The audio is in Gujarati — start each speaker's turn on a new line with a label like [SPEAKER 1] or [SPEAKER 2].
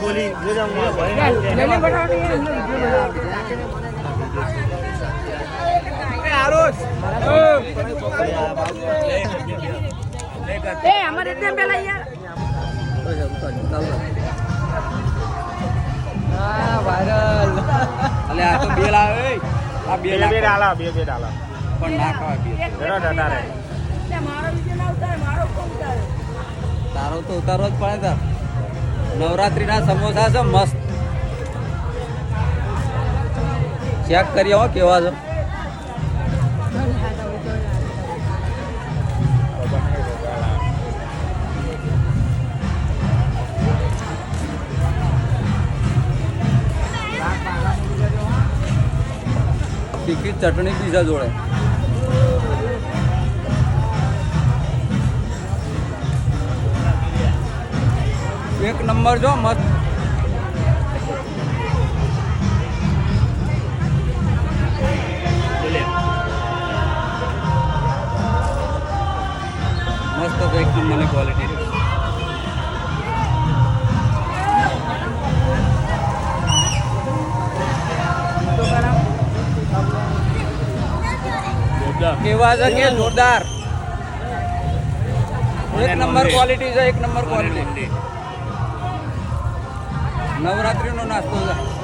[SPEAKER 1] બોલી
[SPEAKER 2] हमारे इतने पहला यार
[SPEAKER 3] વાયરલ અલે આ તો બે લાવે આ બે
[SPEAKER 1] બે ડાલા બે ડાલા
[SPEAKER 3] પણ ના ખાવા બે
[SPEAKER 1] જરા ડટા રે
[SPEAKER 2] मारो विजय ना उतार मारो को उतार
[SPEAKER 3] તારો તો ઉતારવો જ પડે તાર નવરાત્રીના સમોસા છે મસ્ત ચેક કરીએ હો કેવા છે તીખી ચટણી પીઝા જોડે એક નંબર જો મસ્ત મસ્ત તો એક નંબરની ક્વોલિટી કેવા છે કે જોરદાર એક નંબર ક્વોલિટી છે એક નંબર ક્વોલિટી નવરાત્રીનો નાસ્તો છે